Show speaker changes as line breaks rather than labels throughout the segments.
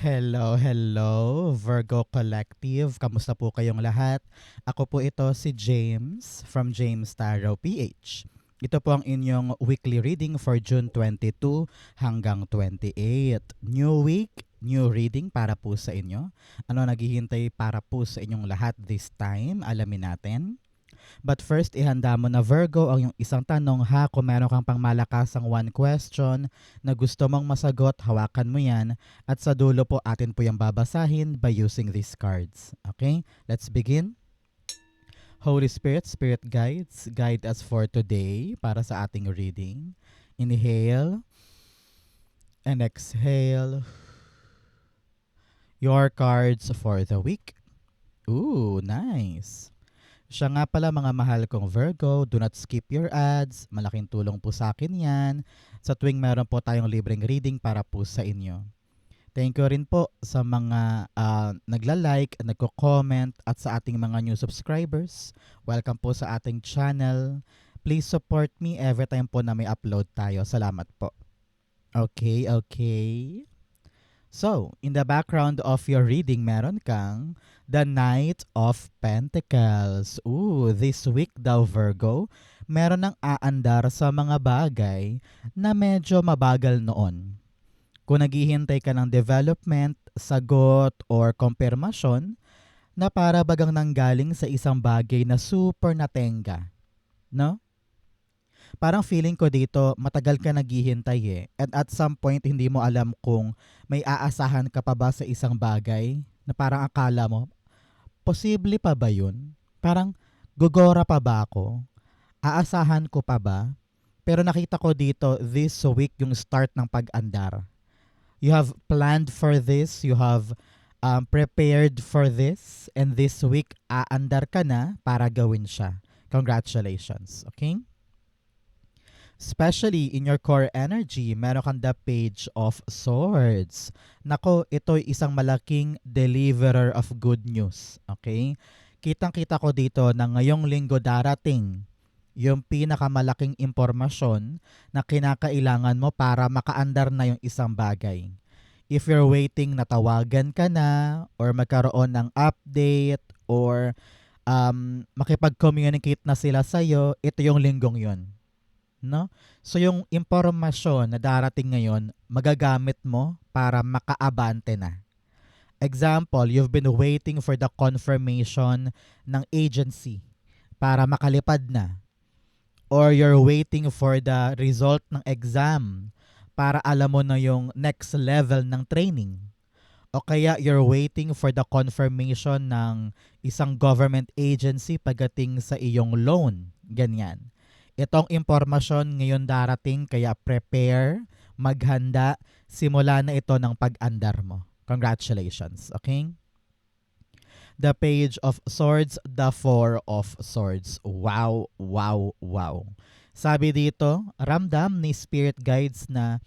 Hello, hello, Virgo Collective. Kamusta po kayong lahat? Ako po ito si James from James Tarot PH. Ito po ang inyong weekly reading for June 22 hanggang 28. New week, new reading para po sa inyo. Ano naghihintay para po sa inyong lahat this time? Alamin natin. But first, ihanda mo na Virgo ang yung isang tanong ha. Kung meron kang pangmalakasang one question na gusto mong masagot, hawakan mo yan. At sa dulo po, atin po yung babasahin by using these cards. Okay? Let's begin. Holy Spirit, Spirit Guides, guide us for today para sa ating reading. Inhale and exhale. Your cards for the week. Ooh, nice. Siya nga pala mga mahal kong Virgo, do not skip your ads. Malaking tulong po sa akin yan. Sa tuwing meron po tayong libreng reading para po sa inyo. Thank you rin po sa mga nagla-like, nagko-comment at sa ating mga new subscribers. Welcome po sa ating channel. Please support me every time po na may upload tayo. Salamat po. Okay. So, in the background of your reading, meron kang the Knight of Pentacles. Ooh, this week daw Virgo, meron ng aandar sa mga bagay na medyo mabagal noon. Kung naghihintay ka ng development, sagot, or kompirmasyon na para bagang nanggaling sa isang bagay na super natenga. No? Parang feeling ko dito, matagal ka naghihintay eh. And at some point, hindi mo alam kung may aasahan ka pa ba sa isang bagay na parang akala mo, posible pa ba yun? Parang gugora pa ba ako? Aasahan ko pa ba? Pero nakita ko dito, this week yung start ng pag-andar. You have planned for this, you have prepared for this, and this week aandar ka na para gawin siya. Congratulations, okay? Especially in your core energy, meron kang the Page of Swords. Nako, ito'y isang malaking deliverer of good news. Okay? Kitang-kita ko dito na ngayong linggo darating yung pinakamalaking impormasyon na kinakailangan mo para makaandar na yung isang bagay. If you're waiting na tawagan ka na or magkaroon ng update or makipag-communicate na sila sa'yo, ito yung linggong yun. No? So yung impormasyon na darating ngayon, magagamit mo para makaabante na. Example, you've been waiting for the confirmation ng agency para makalipad na. Or you're waiting for the result ng exam para alam mo na yung next level ng training. O kaya you're waiting for the confirmation ng isang government agency pagdating sa iyong loan. Ganyan. Itong impormasyon ngayon darating kaya prepare, maghanda, simula na ito ng pag-andar mo. Congratulations, okay? The Page of Swords, the Four of Swords. Wow. Sabi dito, ramdam ni Spirit Guides na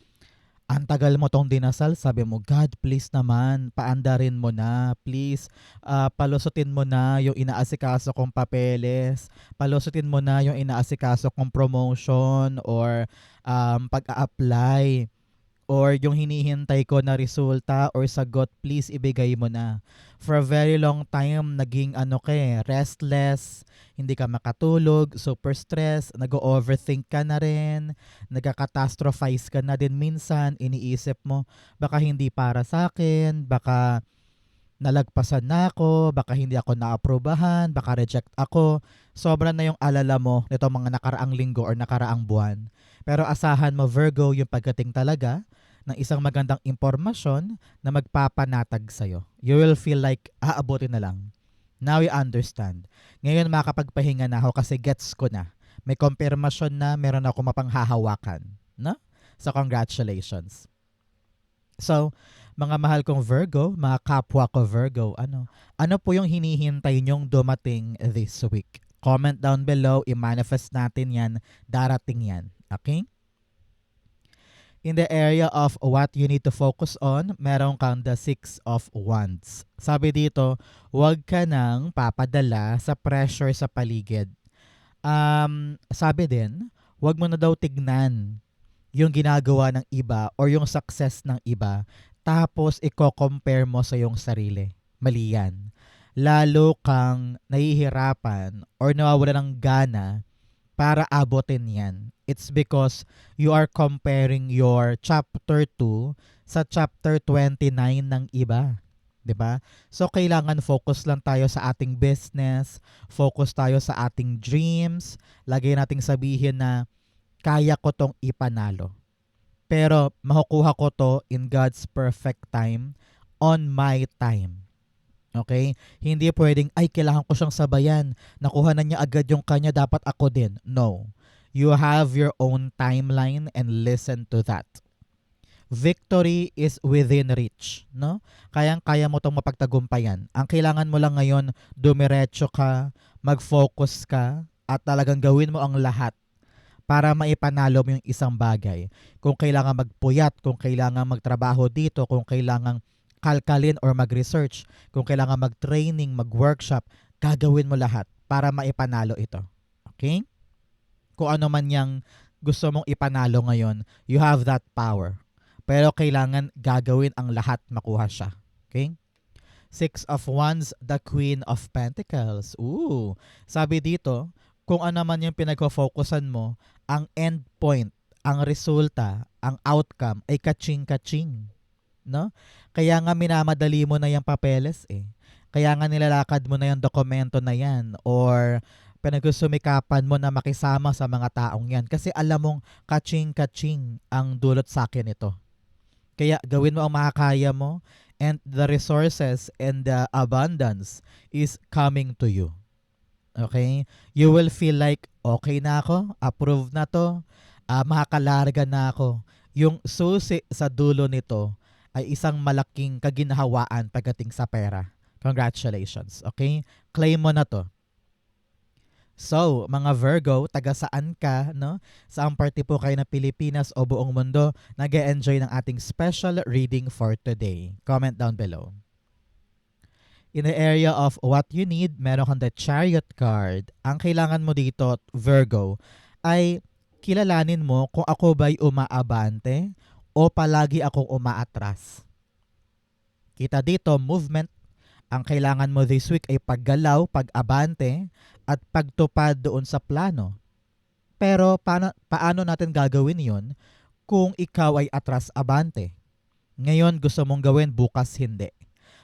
ang tagal mo tong dinasal, sabi mo, God, please naman, paandarin mo na. Please, palusutin mo na yung inaasikaso kong papeles. Palusutin mo na yung inaasikaso kong promotion or pag-a-apply. Or yung hinihintay ko na resulta or sagot, please ibigay mo na. For a very long time, naging restless, hindi ka makatulog, super stress, nag-overthink ka na rin, nagka-catastrophize ka na din minsan, iniisip mo, baka hindi para sa akin, baka nalagpasan na ako, baka hindi ako naaprobahan, baka reject ako. Sobra na yung alala mo nito mga nakaraang linggo or nakaraang buwan. Pero asahan mo Virgo yung pagdating talaga ng isang magandang impormasyon na magpapanatag sa'yo. You will feel like aabutin na lang. Now you understand. Ngayon makakapagpahinga na ako kasi gets ko na. May kompirmasyon na meron ako mapanghahawakan. No? So congratulations. So, mga mahal kong Virgo, mga kapwa ko Virgo, ano po yung hinihintay nyong dumating this week? Comment down below, i-manifest natin yan, darating yan. Okay? In the area of what you need to focus on, meron kang the Six of Wands. Sabi dito, huwag ka nang papadala sa pressure sa paligid. Sabi din, huwag mo na daw tignan yung ginagawa ng iba or yung success ng iba. tapos i-compare mo sa iyong sarili. Mali yan. Lalo kang nahihirapan or nawawala ng gana para abutin yan. It's because you are comparing your chapter 2 sa chapter 29 ng iba. 'Di ba? So kailangan focus lang tayo sa ating business, focus tayo sa ating dreams. Lagi nating sabihin na kaya ko tong ipanalo. Pero makukuha ko to in God's perfect time, on my time. Okay? Hindi pwedeng, ay, kailangan ko siyang sabayan. Nakuha na niya agad yung kanya, dapat ako din. No. You have your own timeline and listen to that. Victory is within reach. No? Kayang-kaya mo itong mapagtagumpayan. Ang kailangan mo lang ngayon, dumiretso ka, mag-focus ka, at talagang gawin mo ang lahat para maipanalo mo yung isang bagay. Kung kailangan magpuyat, kung kailangan magtrabaho dito, kung kailangan kalkalin or mag-research, kung kailangan mag-training, mag-workshop, gagawin mo lahat para maipanalo ito. Okay? Kung ano man yung gusto mong ipanalo ngayon, you have that power. Pero kailangan gagawin ang lahat makuha siya. Okay? Six of Wands, the Queen of Pentacles. Ooh, sabi dito, kung ano man yung pinag-focusan mo, ang end point, ang resulta, ang outcome ay kaching-kaching. No? Kaya nga minamadali mo na yung papeles eh. Kaya nga nilalakad mo na yung dokumento na yan or pinagsumikapan mo na makisama sa mga taong yan kasi alam mong kaching-kaching ang dulot sa akin ito. Kaya gawin mo ang makakaya mo and the resources and the abundance is coming to you. Okay? You will feel like, okay na ako, approved na to, makakalarga na ako. Yung susi sa dulo nito ay isang malaking kaginhawaan pagdating sa pera. Congratulations. Okay? Claim mo na to. So, mga Virgo, taga saan ka, no? Saan party po kayo ng Pilipinas o buong mundo nag-e-enjoy ng ating special reading for today? Comment down below. In the area of what you need, meron kang the Chariot card. Ang kailangan mo dito, Virgo, ay kilalanin mo kung ako ba'y umaabante o palagi akong umaatras. Kita dito, movement. Ang kailangan mo this week ay paggalaw, pag-abante, at pagtupad doon sa plano. Pero paano natin gagawin yon kung ikaw ay atras-abante? Ngayon gusto mong gawin, bukas hindi.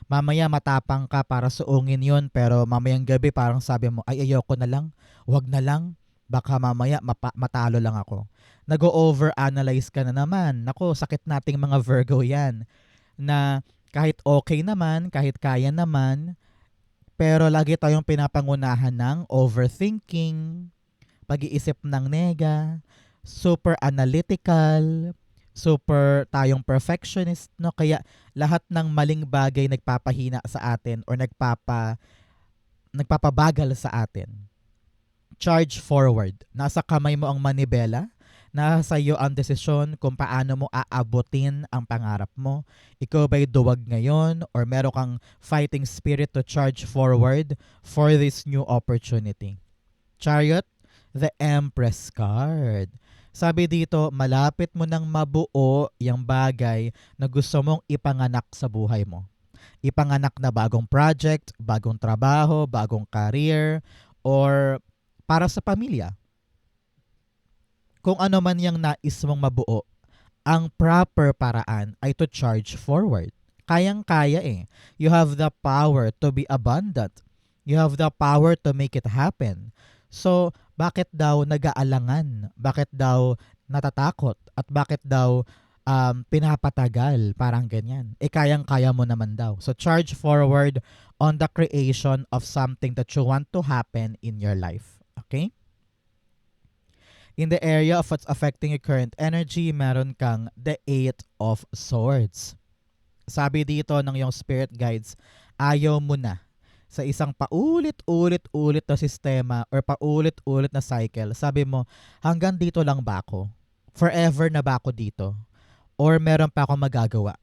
Mamaya matapang ka para suungin yon pero mamayang gabi parang sabi mo, ay ayoko na lang, wag na lang, baka mamaya matalo lang ako. Nag-o-overanalyze ka na naman. Nako, sakit nating mga Virgo yan. Na kahit okay naman, kahit kaya naman, pero lagi tayong pinapangunahan ng overthinking, pag-iisip ng nega, super analytical, super tayong perfectionist, no? Kaya lahat ng maling bagay nagpapahina sa atin or nagpapabagal sa atin. Charge forward. Nasa kamay mo ang manibela. Nasa iyo ang desisyon kung paano mo aabutin ang pangarap mo. Ikaw ba'y duwag ngayon or meron kang fighting spirit to charge forward for this new opportunity? Chariot, the Empress card. Sabi dito, malapit mo nang mabuo yung bagay na gusto mong ipanganak sa buhay mo. Ipanganak na bagong project, bagong trabaho, bagong career, or para sa pamilya. Kung ano man yung nais mong mabuo, ang proper paraan ay to charge forward. Kayang-kaya eh. You have the power to be abundant. You have the power to make it happen. So, bakit daw nag-aalangan? Bakit daw natatakot? At bakit daw pinapatagal? Parang ganyan. Eh, kayang-kaya mo naman daw. So, charge forward on the creation of something that you want to happen in your life. Okay? In the area of what's affecting your current energy, meron kang the Eight of Swords. Sabi dito ng yung spirit guides, ayaw mo na sa isang paulit-ulit-ulit na sistema or paulit-ulit na cycle. Sabi mo, hanggang dito lang ba ako? Forever na ba ako dito? Or meron pa akong magagawa?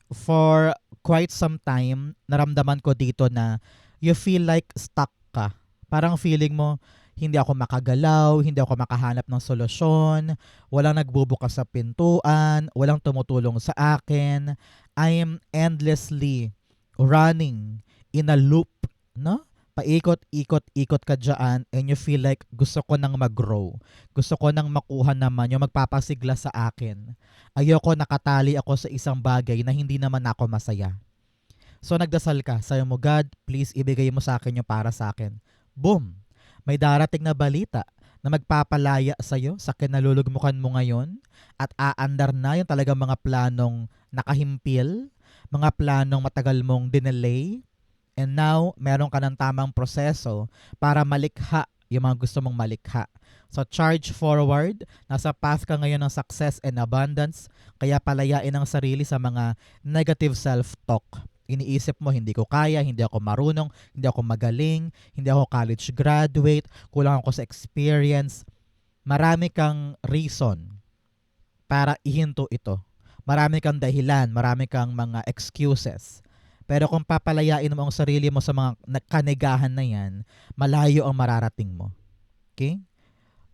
For quite some time, naramdaman ko dito na you feel like stuck ka. Parang feeling mo, hindi ako makagalaw, hindi ako makahanap ng solusyon, walang nagbubukas sa pintuan, walang tumutulong sa akin, I am endlessly running in a loop, no? Paikot-ikot-ikot ka dyan and you feel like gusto ko nang mag-grow. Gusto ko nang makuha naman yung magpapasigla sa akin. Ayoko nakatali ako sa isang bagay na hindi naman ako masaya. So nagdasal ka, sabi mo, God, please ibigay mo sa akin yung para sa akin. Boom! May darating na balita na magpapalaya sa'yo sa kinalulugmukan mo ngayon at aandar na yung talagang mga planong nakahimpil, mga planong matagal mong dinelay, and now meron ka ng tamang proseso para malikha yung mga gusto mong malikha. So charge forward, nasa path ka ngayon ng success and abundance, kaya palayain ang sarili sa mga negative self-talk. Iniisip mo, hindi ko kaya, hindi ako marunong, hindi ako magaling, hindi ako college graduate, kulang ako sa experience. Marami kang reason para ihinto ito. Marami kang dahilan, marami kang mga excuses. Pero kung papalayain mo ang sarili mo sa mga kanigahan na yan, malayo ang mararating mo. Okay?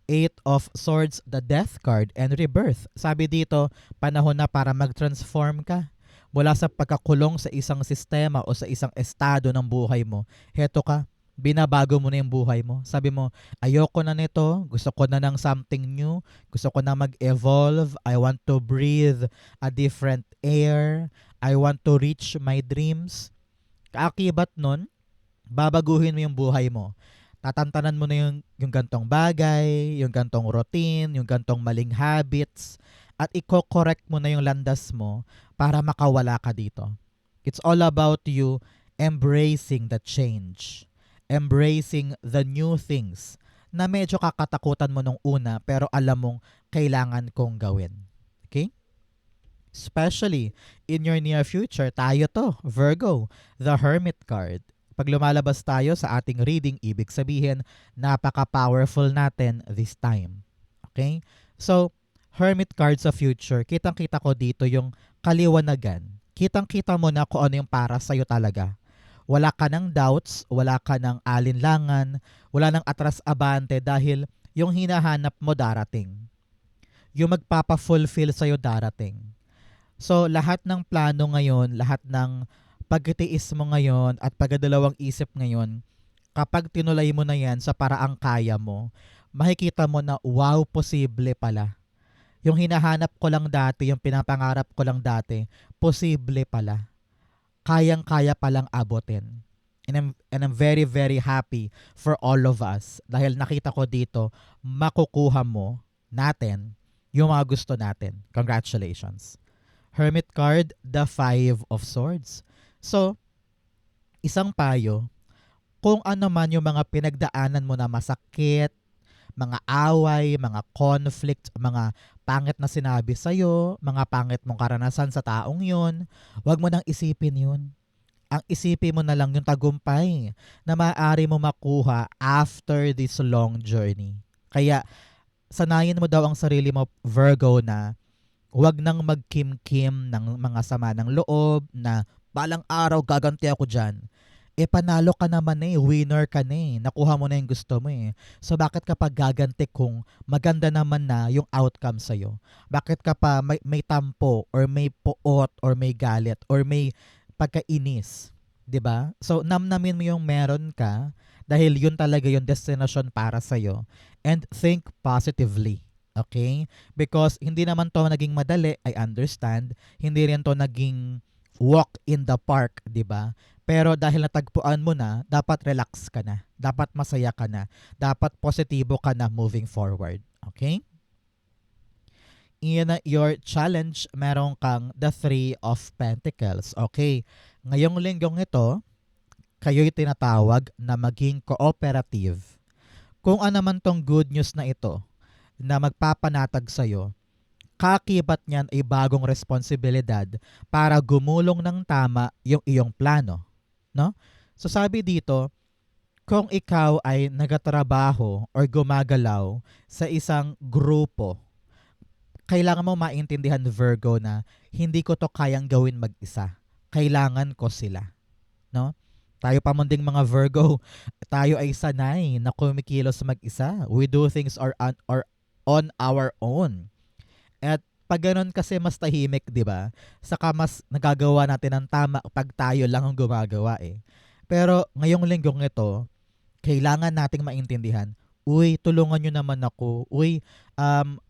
Eight of Swords, the Death card, and Rebirth. Sabi dito, panahon na para mag-transform ka mula sa pagkakulong sa isang sistema o sa isang estado ng buhay mo. Heto ka, binabago mo na yung buhay mo. Sabi mo, ayoko na nito, gusto ko na ng something new, gusto ko na mag-evolve, I want to breathe a different air, I want to reach my dreams. Kaakibat nun, babaguhin mo yung buhay mo. Tatantanan mo na yung gantong bagay, yung gantong routine, yung gantong maling habits, at i-correct mo na yung landas mo para makawala ka dito. It's all about you embracing the change. Embracing the new things na medyo kakatakutan mo nung una pero alam mong kailangan kong gawin. Okay? Especially in your near future, tayo to, Virgo, the Hermit card. Pag lumalabas tayo sa ating reading, ibig sabihin, napaka-powerful natin this time. Okay? So, Hermit card sa future, kitang-kita ko dito yung kaliwanagan. Kitang-kita mo na kung ano yung para sa'yo talaga. Wala ka ng doubts, wala ka ng alinlangan, wala ng atras-abante dahil yung hinahanap mo darating. Yung magpapa-fulfill sa'yo darating. So, lahat ng plano ngayon, lahat ng pagtitiis mo ngayon at pagdadalawang isip ngayon, kapag tinulay mo na yan sa paraang kaya mo, makikita mo na wow, posible pala. Yung hinahanap ko lang dati, yung pinapangarap ko lang dati, posible pala. Kayang-kaya palang abutin. And I'm very, very happy for all of us dahil nakita ko dito, makukuha mo natin yung mga gusto natin. Congratulations. Hermit card, the Five of Swords. So, isang payo, kung ano man yung mga pinagdaanan mo na masakit, mga away, mga conflict, mga pangit na sinabi sa'yo, mga pangit mong karanasan sa taong yun, wag mo nang isipin yun. Ang isipin mo na lang yung tagumpay na maaari mo makuha after this long journey. Kaya, sanayin mo daw ang sarili mo, Virgo, na wag nang magkim-kim ng mga sama ng loob na balang araw gaganti ako dyan. Panalo ka naman winner ka na nakuha mo na yung gusto mo So bakit ka pa gaganti kung maganda naman na yung outcome sa'yo? Bakit ka pa may tampo or may puot or may galit or may pagkainis? 'Di ba? So namnamin mo yung meron ka dahil yun talaga yung destination para sa'yo. And think positively. Okay? Because hindi naman to naging madali, I understand. Hindi rin to naging walk in the park, 'di ba? Pero dahil natagpuan mo na, dapat relax ka na. Dapat masaya ka na. Dapat positibo ka na moving forward. Okay? In your challenge, meron kang the Three of Pentacles. Okay? Ngayong linggong ito, kayo'y tinatawag na maging cooperative. Kung ano man tong good news na ito, na magpapanatag sa'yo, kakibat niyan ay bagong responsibilidad para gumulong ng tama yung iyong plano. No? So sabi dito, kung ikaw ay nagatrabaho or gumagalaw sa isang grupo, kailangan mo maintindihan, Virgo, na hindi ko to kayang gawin mag-isa. Kailangan ko sila. No? Tayo pa munding mga Virgo, tayo ay sanay na kumikilos mag-isa. We do things on our own. At Pag ganun kasi mas tahimik, 'di ba? Saka mas nagagawa natin ng tama pag tayo lang ang gumagawa eh. Pero ngayong linggong ito, kailangan nating maintindihan, uy, tulungan nyo naman ako. Uy, um,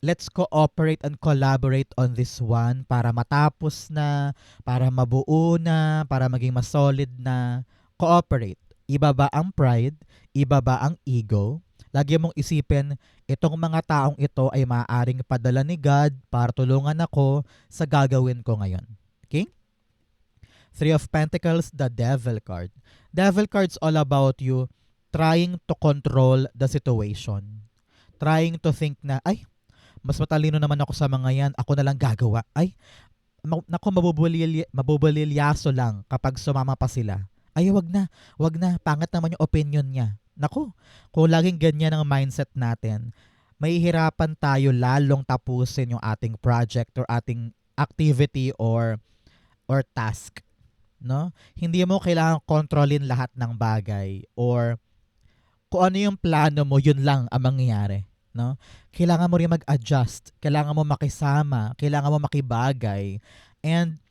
let's cooperate and collaborate on this one para matapos na, para mabuo na, para maging mas solid na. Cooperate. Iba ba ang pride? Iba ba ang ego? Lagi mong isipin, itong mga taong ito ay maaaring padala ni God para tulungan ako sa gagawin ko ngayon. Okay? Three of Pentacles, the Devil card. Devil card's all about you trying to control the situation. Trying to think na, ay, mas matalino naman ako sa mga yan, ako na lang gagawa. Ay, naku, mabubulilyaso lang kapag sumama pa sila. Ay, wag na, pangit naman yung opinion niya. Naku, kung laging ganyan ang mindset natin, mahihirapan tayo lalong tapusin yung ating project or ating activity or task, no? Hindi mo kailangang kontrolin lahat ng bagay or kung ano yung plano mo, yun lang ang mangyayari, no? Kailangan mo rin mag-adjust, kailangan mo makisama, kailangan mo makibagay, and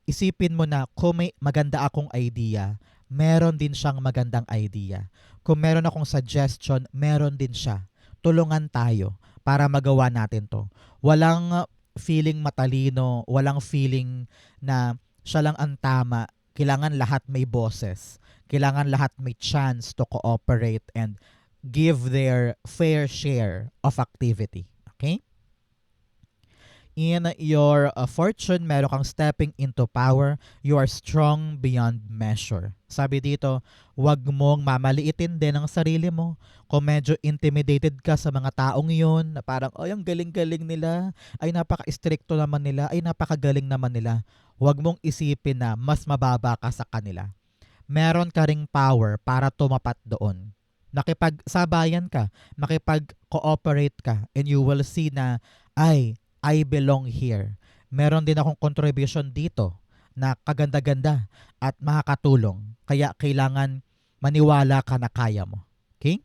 isipin mo na kung may maganda akong idea, meron din siyang magandang idea. Kung meron akong suggestion, meron din siya. Tulungan tayo para magawa natin to. Walang feeling matalino, walang feeling na siya lang ang tama. Kailangan lahat may boses. Kailangan lahat may chance to cooperate and give their fair share of activity. Okay? In your fortune, meron kang stepping into power. You are strong beyond measure. Sabi dito, wag mong mamaliitin din ang sarili mo. Kung medyo intimidated ka sa mga taong yun, na parang, ay, ang galing-galing nila, ay napaka-stricto naman nila, ay napakagaling naman nila. Wag mong isipin na mas mababa ka sa kanila. Meron ka ring power para tumapat doon. Nakipagsabayan ka, makipag-cooperate ka, and you will see na, ay, I belong here. Meron din akong contribution dito na kaganda-ganda at makakatulong. Kaya kailangan maniwala ka na kaya mo. Okay?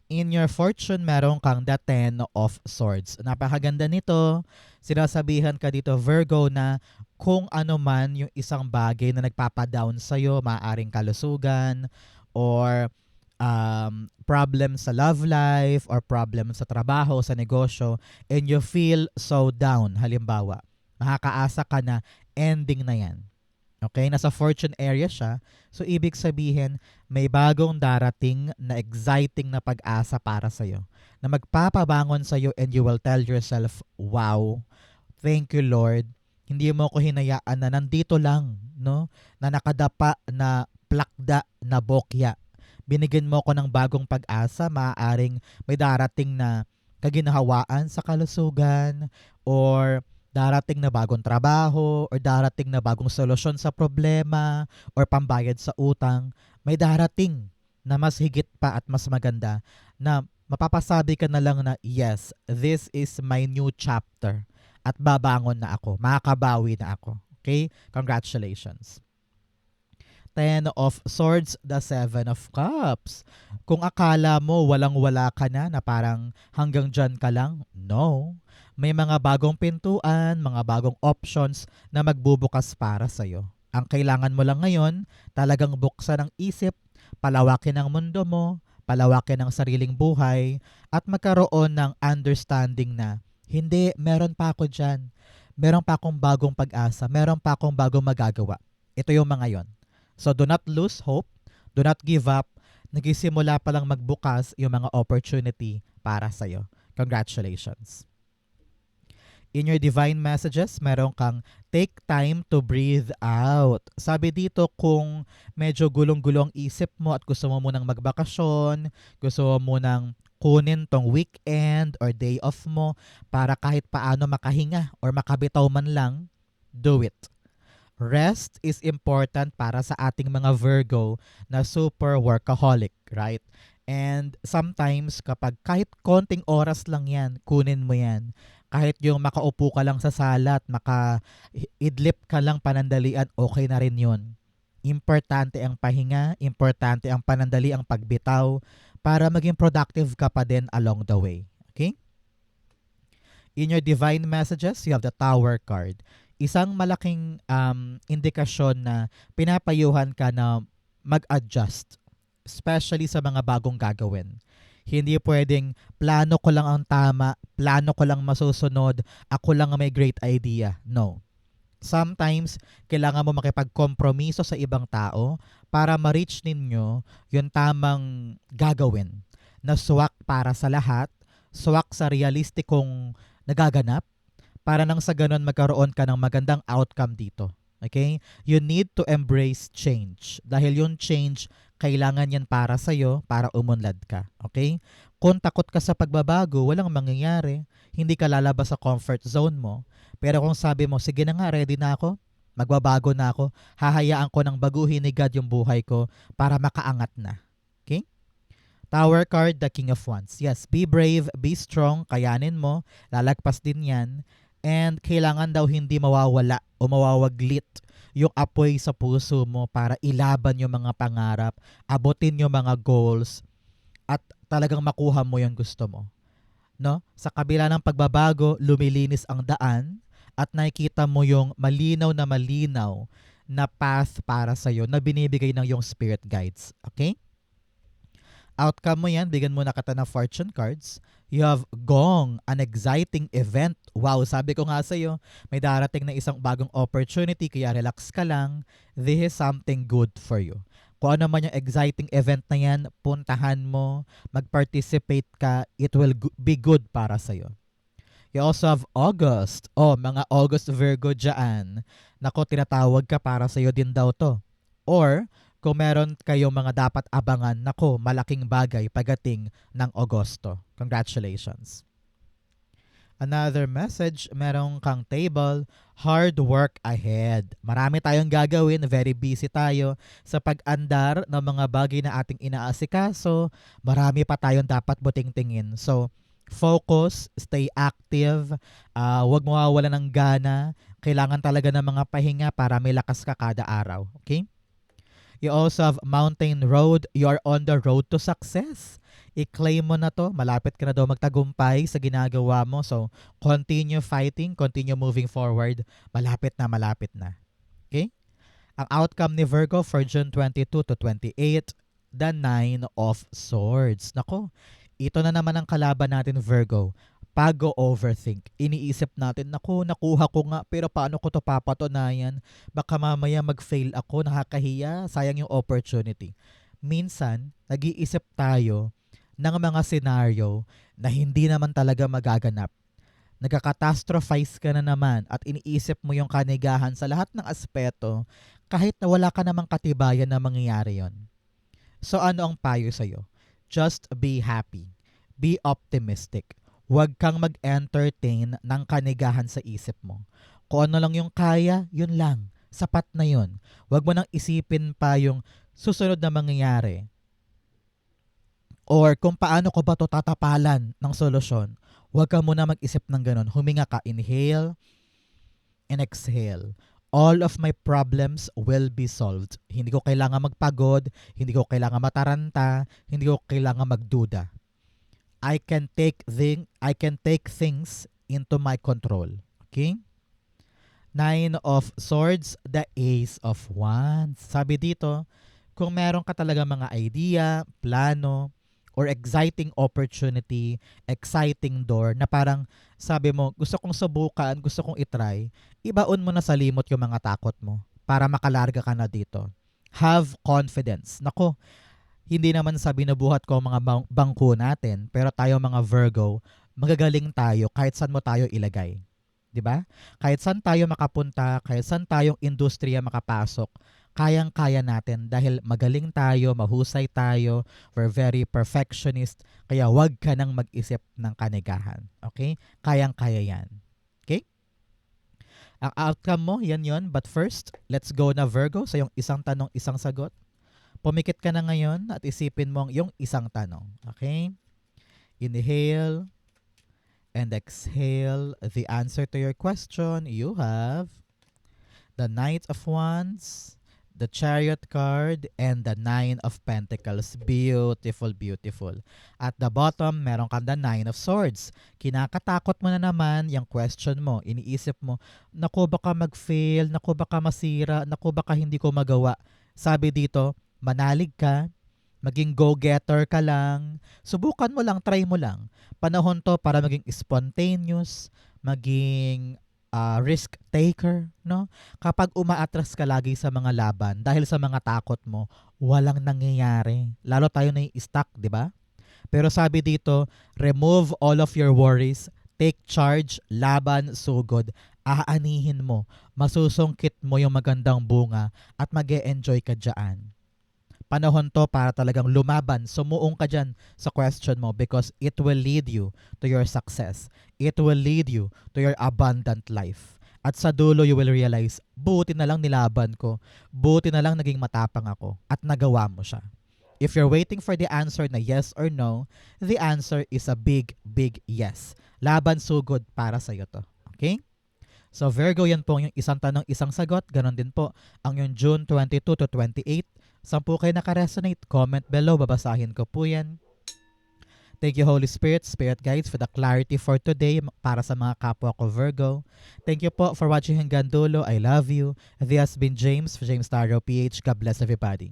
In your fortune, meron kang the Ten of Swords. Napakaganda nito. Sinasabihan ka dito, Virgo, na kung ano man yung isang bagay na nagpapadown sa'yo, maaaring kalusugan, or problem sa love life, or problem sa trabaho, sa negosyo, and you feel so down, halimbawa, makakaasa ka na ending na yan. Okay? Nasa fortune area siya. So, ibig sabihin, may bagong darating na exciting na pag-asa para sa'yo. Na magpapabangon sa'yo and you will tell yourself, wow, thank you Lord. Hindi mo ko hinayaan na nandito lang, no? Na nakadapa, na plakda, na bokya. Binigyan mo ko ng bagong pag-asa, maaaring may darating na kaginhawaan sa kalusugan, or darating na bagong trabaho, or darating na bagong solusyon sa problema, or pambayad sa utang. May darating na mas higit pa at mas maganda na mapapasabi ka na lang na, yes, this is my new chapter at babangon na ako, makakabawi na ako. Okay? Congratulations. Ten of Swords, the Seven of Cups. Kung akala mo walang-wala ka na parang hanggang dyan ka lang, no. May mga bagong pintuan, mga bagong options na magbubukas para sa'yo. Ang kailangan mo lang ngayon, talagang buksan ang isip, palawakin ang mundo mo, palawakin ang sariling buhay, at magkaroon ng understanding na, hindi, meron pa ako dyan. Meron pa akong bagong pag-asa, meron pa akong bagong magagawa. Ito yung mga yon. So do not lose hope, do not give up. Nagisimula pa lang magbukas yung mga opportunity para sa'yo. Congratulations. In your divine messages, meron kang take time to breathe out. Sabi dito, kung medyo gulong-gulong isip mo at gusto mo munang magbakasyon, gusto mo munang kunin tong weekend or day off mo para kahit paano makahinga or makabitaw man lang, do it. Rest is important para sa ating mga Virgo na super workaholic, right? And sometimes kapag kahit konting oras lang yan, kunin mo yan. Kahit yung makaupo ka lang sa sala at maka-idlip ka lang panandalian, okay na rin yun. Importante ang pahinga, importante ang panandali, ang pagbitaw para maging productive ka pa din along the way. Okay? In your divine messages, you have the Tower card. Isang malaking indikasyon na pinapayuhan ka na mag-adjust, especially sa mga bagong gagawin. Hindi pwedeng plano ko lang ang tama, plano ko lang masusunod, ako lang ang may great idea. No. Sometimes, kailangan mo makipagkompromiso sa ibang tao para ma-reach ninyo yung tamang gagawin na swak para sa lahat, swak sa realistikong nagaganap, para nang sa ganun magkaroon ka ng magandang outcome dito. Okay? You need to embrace change. Dahil yung change, kailangan yan para sa'yo, para umunlad ka. Okay? Kung takot ka sa pagbabago, walang mangyayari. Hindi ka lalabas sa comfort zone mo. Pero kung sabi mo, sige na nga, ready na ako, magbabago na ako, hahayaan ko ng baguhin ni God yung buhay ko para makaangat na. Okay? Tower card, the King of Wands. Yes, be brave, be strong, kayanin mo, lalagpas din yan. And kailangan daw hindi mawawala o mawawaglit yung apoy sa puso mo para ilaban yung mga pangarap, abutin yung mga goals, at talagang makuha mo yung gusto mo. No? Sa kabila ng pagbabago, lumilinis ang daan at nakikita mo yung malinaw na path para sa'yo na binibigay ng yung spirit guides. Okay? Outcome mo yan, bigyan mo na kita ng fortune cards. You have Gong, an exciting event. Wow, sabi ko nga sa'yo, may darating na isang bagong opportunity, kaya relax ka lang. This is something good for you. Kung ano man yung exciting event na yan, puntahan mo, mag-participate ka, it will be good para sa'yo. You also have August. Oh, mga August Virgo dyan. Nako, tinatawag ka para sa'yo din daw to. Or, kung meron kayong mga dapat abangan, nako, malaking bagay pagating ng Agosto. Congratulations. Another message, merong kang table, hard work ahead. Marami tayong gagawin, very busy tayo sa pag-andar ng mga bagay na ating inaasikaso. Marami pa tayong dapat buting-tingin. So, focus, stay active, huwag mawawala ng gana. Kailangan talaga ng mga pahinga para may lakas ka kada araw. Okay? You also have Mountain Road. You are on the road to success. I-claim mo na to. Malapit ka na daw magtagumpay sa ginagawa mo. So, continue fighting, continue moving forward. Malapit na. Okay? Ang outcome ni Virgo for June 22 to 28, the 9 of Swords. Nako, ito na naman ang kalaban natin, Virgo. Pag-overthink. Iniisip natin, naku, nakuha ko nga, pero paano ko to papatunayan? Baka mamaya mag-fail ako, nakakahiya, sayang yung opportunity. Minsan, nag-iisip tayo ng mga senaryo na hindi naman talaga magaganap. Nagka-catastrophize ka na naman at iniisip mo yung kanigahan sa lahat ng aspeto kahit na wala ka namang katibayan na mangyayari yon. So ano ang payo sa'yo? Just be happy. Be optimistic. Huwag kang mag-entertain ng kanigahan sa isip mo. Kung ano lang yung kaya, yun lang. Sapat na yun. Huwag mo nang isipin pa yung susunod na mangyayari. Or kung paano ko ba to tatapalan ng solusyon. Huwag ka muna mag-isip ng ganun. Huminga ka. Inhale and exhale. All of my problems will be solved. Hindi ko kailangan magpagod. Hindi ko kailangan mataranta. Hindi ko kailangan magduda. I can take things into my control. Okay? 9 of Swords, the Ace of Wands. Sabi dito, kung meron ka talaga mga idea, plano, or exciting opportunity, exciting door na parang sabi mo, gusto kong subukan, gusto kong itry, ibaon mo na sa limot yung mga takot mo para makalarga ka na dito. Have confidence. Nako, hindi naman sa binubuhat ko mga bangko natin, pero tayo mga Virgo, magagaling tayo kahit saan mo tayo ilagay. 'Di ba? Kahit saan tayo makapunta, kahit saan tayong industriya makapasok, kayang-kaya natin dahil magaling tayo, mahusay tayo, we're very perfectionist, kaya wag ka nang mag-isip ng kanigahan. Okay? Kayang-kaya yan. Okay? Ang outcome mo, yan yon. But first, let's go na Virgo sa yung isang tanong, isang sagot. Pumikit ka na ngayon at isipin mo yung isang tanong. Okay? Inhale and exhale. The answer to your question, you have the Knight of Wands, the Chariot card, and the Nine of Pentacles. Beautiful, beautiful. At the bottom, meron kang the Nine of Swords. Kinakatakot mo na naman yung question mo. Iniisip mo, naku baka mag-fail, naku baka masira, naku baka hindi ko magawa. Sabi dito, manalig ka, maging go-getter ka lang. Subukan mo lang, try mo lang. Panahon to para maging spontaneous, maging risk taker, no? Kapag umaatras ka lagi sa mga laban dahil sa mga takot mo, walang nangyayari. Lalo tayo na stuck, di ba? Pero sabi dito, remove all of your worries, take charge, laban, sugod, aanihin mo, masusungkit mo yung magandang bunga at mag-e-enjoy ka dyan. Panahon to para talagang lumaban, sumuong ka dyan sa question mo because it will lead you to your success. It will lead you to your abundant life. At sa dulo, you will realize, buti na lang nilaban ko, buti na lang naging matapang ako, at nagawa mo siya. If you're waiting for the answer na yes or no, the answer is a big, big yes. Laban sugod para sa'yo to. Okay? So Virgo, yan po yung isang tanong, isang sagot. Ganon din po ang yung June 22 to 28. Saan po kayo nakaresonate? Comment below, babasahin ko po yan. Thank you Holy Spirit, Spirit Guides for the clarity for today para sa mga kapwa ko Virgo. Thank you po for watching hanggang dulo. I love you. This has been James for James Tarot PH. God bless everybody.